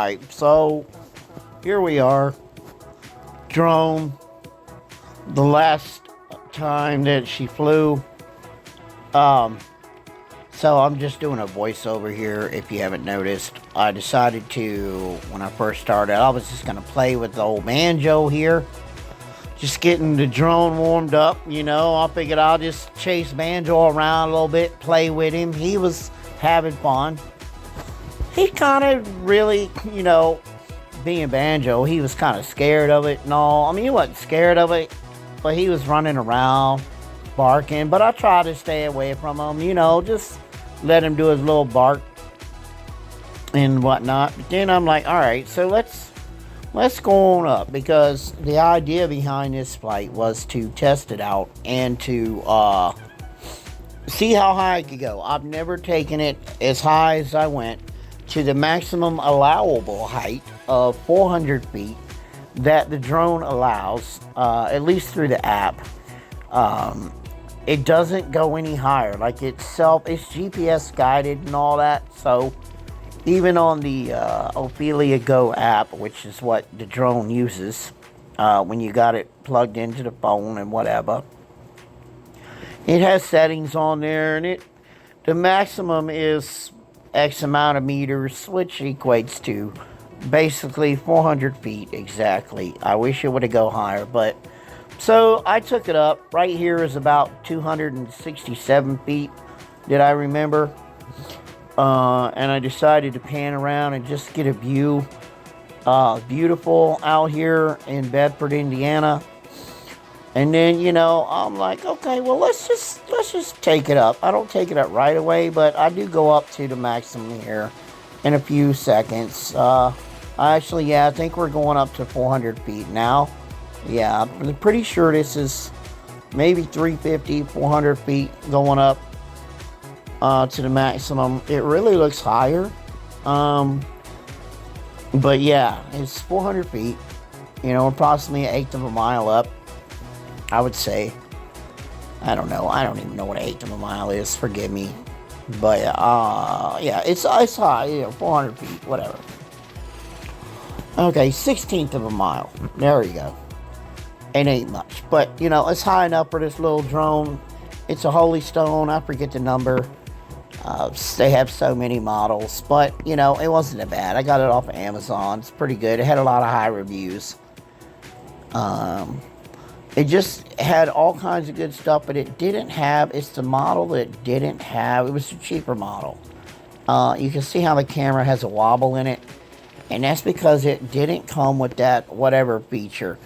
Alright, so here we are. Drone. The last time that she flew. So I'm just doing a voiceover here, if you haven't noticed. I decided to, when I first started, I was just going to play with the old banjo here. Just getting the drone warmed up, you know. I figured I'll just chase banjo around a little bit, play with him. He was having fun. He kind of really, you know, being banjo, he was kind of scared of it and all. I mean, he wasn't scared of it, but he was running around, barking. But I tried to stay away from him, you know, just let him do his little bark and whatnot. But then I'm like, all right, so let's go on up, because the idea behind this flight was to test it out and to see how high I could go. I've never taken it as high as I went to the maximum allowable height of 400 feet that the drone allows, at least through the app. It doesn't go any higher. Like it's GPS guided and all that. So even on the Ophelia Go app, which is what the drone uses when you got it plugged into the phone and whatever, it has settings on there, and the maximum is X amount of meters, which equates to basically 400 feet exactly. I wish it would have go higher, but so I took it up. Right here is about 267 feet, did I remember? And I decided to pan around and just get a view. Beautiful out here in Bedford, Indiana. And then, you know, I'm like, okay, well, let's just take it up. I don't take it up right away, but I do go up to the maximum here in a few seconds. Actually, yeah, I think we're going up to 400 feet now. Yeah, I'm pretty sure this is maybe 350, 400 feet going up to the maximum. It really looks higher. But yeah, it's 400 feet. You know, approximately an eighth of a mile up, I would say. I don't know. I don't even know what an eighth of a mile is. Forgive me. But yeah, it's high. You know, 400 feet, whatever. Okay, 16th of a mile. There you go. It ain't much, but you know, it's high enough for this little drone. It's a Holy Stone. I forget the number. They have so many models, but you know, it wasn't that bad. I got it off of Amazon. It's pretty good. It had a lot of high reviews. It just had all kinds of good stuff, but it didn't have, it's the model that didn't have, it was a cheaper model. You can see how the camera has a wobble in it, and that's because it didn't come with that whatever feature.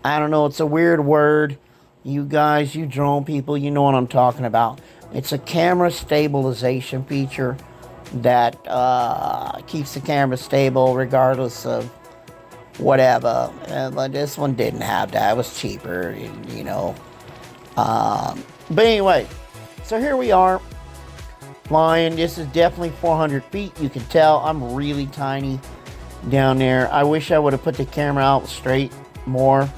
I don't know, it's a weird word. You guys, you drone people, you know what I'm talking about. It's a camera stabilization feature that keeps the camera stable regardless of whatever. But this one didn't have that. It was cheaper, you know. But anyway, so here we are flying. This is definitely 400 feet. You can tell I'm really tiny down there. I wish I would have put the camera out straight more.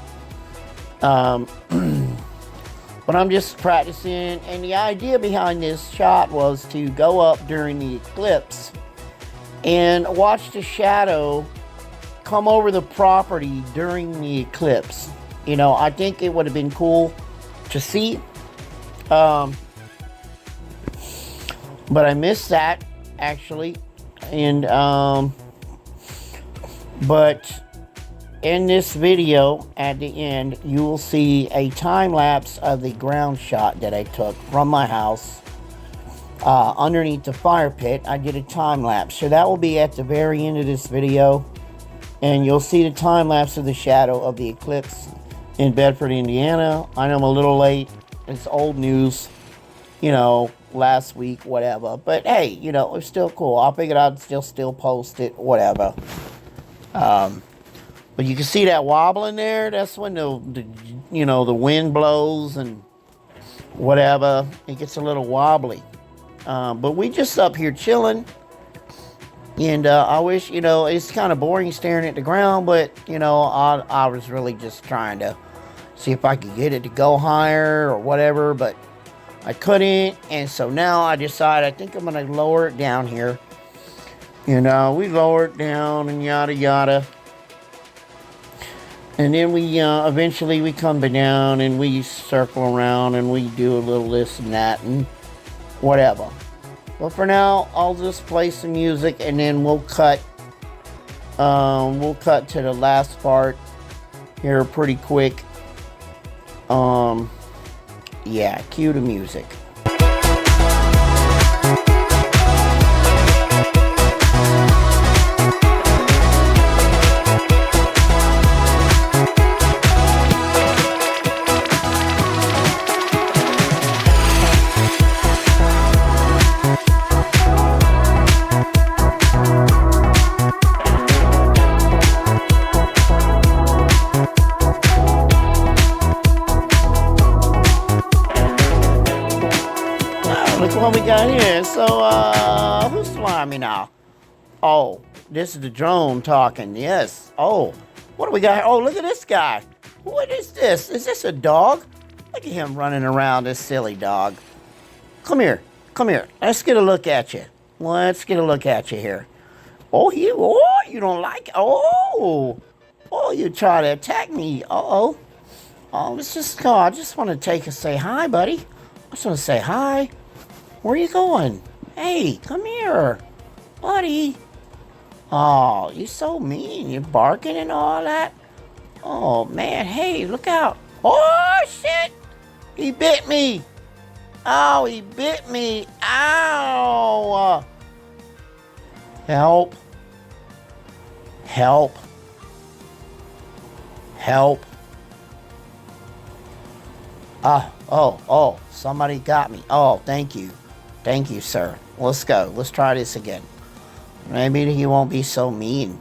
But I'm just practicing, and the idea behind this shot was to go up during the eclipse and watch the shadow come over the property during the eclipse. You know, I think it would have been cool to see. But I missed that, actually. And, but in this video, at the end, you will see a time lapse of the ground shot that I took from my house underneath the fire pit. I did a time lapse, so that will be at the very end of this video, and you'll see the time lapse of the shadow of the eclipse in Bedford, Indiana. I know I'm a little late. It's old news, you know, last week, whatever. But hey, you know, it's still cool. I figured I'd still post it, whatever. But you can see that wobbling there. That's when the you know, the wind blows and whatever. It gets a little wobbly. But we just up here chilling. And I wish, you know, it's kind of boring staring at the ground. But, you know, I was really just trying to see if I could get it to go higher or whatever. But I couldn't. And so now I decided I think I'm going to lower it down here. You know, we lower it down and yada yada. And then we eventually we come down and we circle around and we do a little this and that and whatever. But for now, I'll just play some music and then we'll cut to the last part here pretty quick. Yeah, cue the music. Look what we got here. So, who's flying me now? Oh, this is the drone talking. Yes. Oh, what do we got? Oh, look at this guy. What is this? Is this a dog? Look at him running around, this silly dog. Come here. Come here. Let's get a look at you. Let's get a look at you here. Oh, you don't like it. Oh, you try to attack me. Uh-oh. Oh, let's just go. I just want to say hi, buddy. I just want to say hi. Where are you going? Hey, come here, buddy. Oh, you're so mean. You're barking and all that. Oh, man. Hey, look out. Oh, shit. He bit me. Oh, he bit me. Ow. Help. Help. Help. Oh, somebody got me. Oh, thank you. Thank you, sir. Let's go. Let's try this again. Maybe he won't be so mean.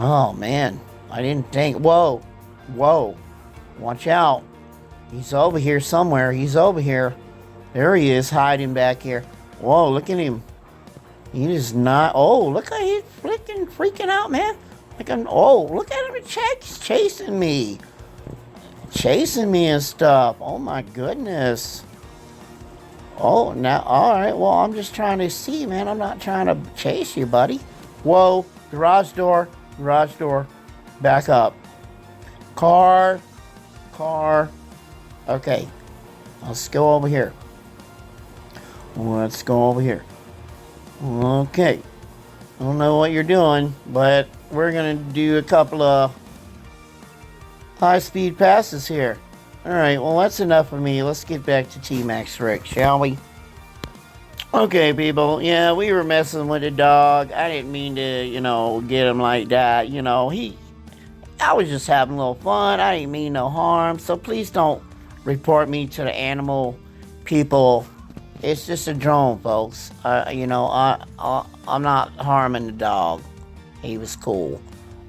Oh, man. I didn't think. Whoa. Watch out. He's over here somewhere. He's over here. There he is, hiding back here. Whoa, look at him. He is not. Oh, look how he's freaking out, man. Look at him. He's chasing me. Chasing me and stuff. Oh, my goodness. Oh, now, all right. Well, I'm just trying to see, man. I'm not trying to chase you, buddy. Whoa, garage door. Back up. Car. Okay, let's go over here. Okay. I don't know what you're doing, but we're going to do a couple of high-speed passes here. Alright, well that's enough of me. Let's get back to Tmaxxric, shall we? Okay, people. Yeah, we were messing with the dog. I didn't mean to, get him like that. I was just having a little fun. I didn't mean no harm. So please don't report me to the animal people. It's just a drone, folks. I'm not harming the dog. He was cool.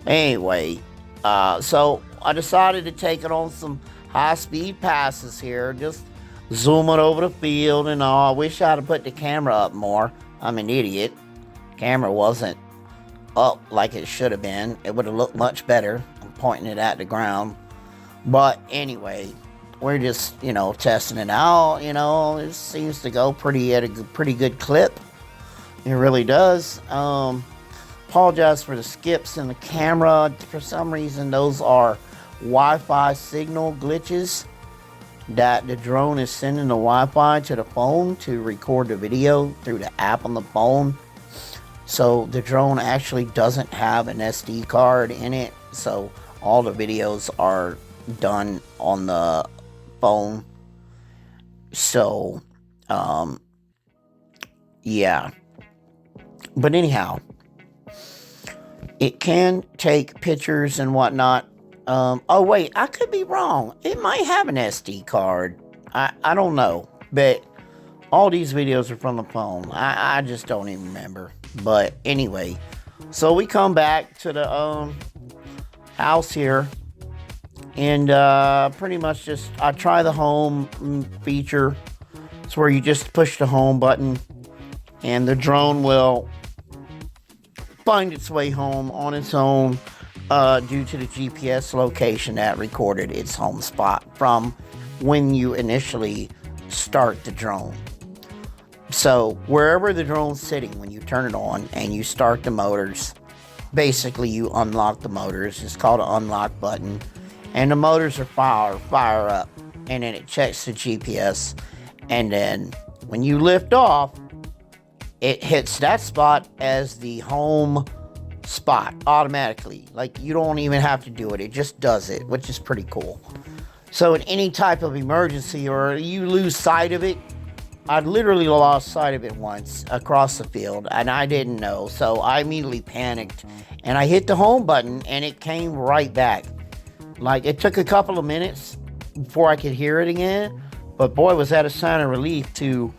Anyway, so I decided to take it on some high-speed passes here, just zooming over the field and all. I wish I'd have put the camera up more. I'm an idiot. Camera wasn't up like it should have been. It would have looked much better. I'm pointing it at the ground. But anyway, we're just, testing it out. It seems to go at a pretty good clip. It really does. Apologize for the skips in the camera. For some reason, those are Wi-Fi signal glitches that the drone is sending the Wi-Fi to the phone to record the video through the app on the phone. So the drone actually doesn't have an SD card in it. So all the videos are done on the phone. So, yeah. But anyhow, it can take pictures and whatnot. Oh wait, I could be wrong. It might have an SD card. I don't know. But all these videos are from the phone. I just don't even remember. But anyway, so we come back to the house here. And pretty much I try the home feature. It's where you just push the home button. And the drone will find its way home on its own. Due to the GPS location that recorded its home spot from when you initially start the drone. So wherever the drone's sitting, when you turn it on and you start the motors, basically you unlock the motors. It's called an unlock button, and the motors are fire up, and then it checks the GPS, and then when you lift off, it hits that spot as the home spot automatically. Like, you don't even have to do it, it just does it, which is pretty cool. So in any type of emergency, or you lose sight of it, I literally lost sight of it once across the field, and I didn't know. So I immediately panicked, and I hit the home button, and it came right back. Like, it took a couple of minutes before I could hear it again, but boy, was that a sign of relief to,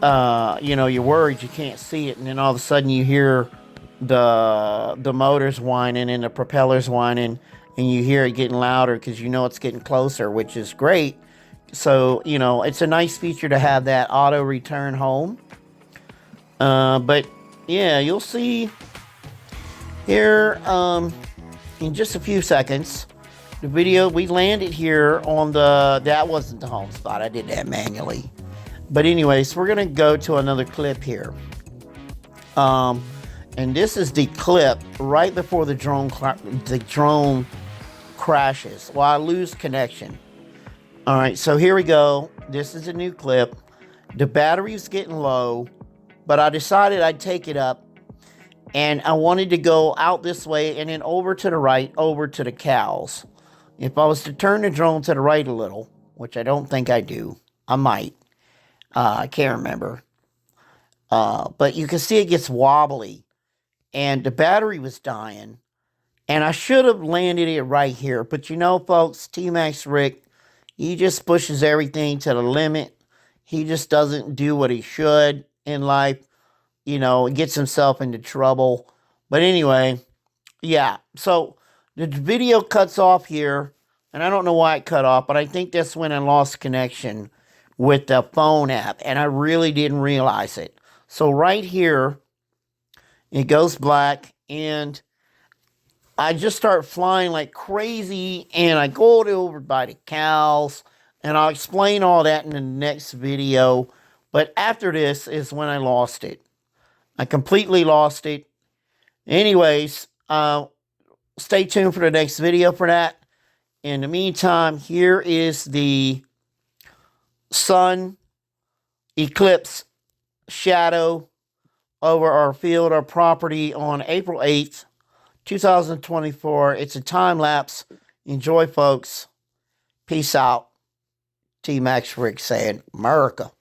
you know, you're worried you can't see it, and then all of a sudden you hear the motors whining and the propellers whining, and you hear it getting louder because you know it's getting closer, which is great. So, you know, it's a nice feature to have that auto return home. But yeah, you'll see here in just a few seconds the video. We landed here on that wasn't the home spot, I did that manually. But anyways, we're gonna go to another clip here, and this is the clip right before the drone crashes. Well, I lose connection. All right, so here we go. This is a new clip. The battery's getting low, but I decided I'd take it up, and I wanted to go out this way and then over to the right, over to the cows. If I was to turn the drone to the right a little, which I don't think I do, I might. I can't remember. But you can see it gets wobbly, and the battery was dying, and I should have landed it right here. But you know, folks, Tmaxxric, he just pushes everything to the limit. He just doesn't do what he should in life. You know, gets himself into trouble. But anyway, yeah. So the video cuts off here, and I don't know why it cut off, but I think that's when I lost connection with the phone app, and I really didn't realize it. So right here, it goes black, and I just start flying like crazy, and I go over by the cows, and I'll explain all that in the next video. But after this is when I lost it. I completely lost it. Anyways, stay tuned for the next video for that. In the meantime, here is the sun eclipse shadow over our field, our property on April 8th. 2024. It's a time lapse. Enjoy, folks. Peace out. Tmaxxric saying, America.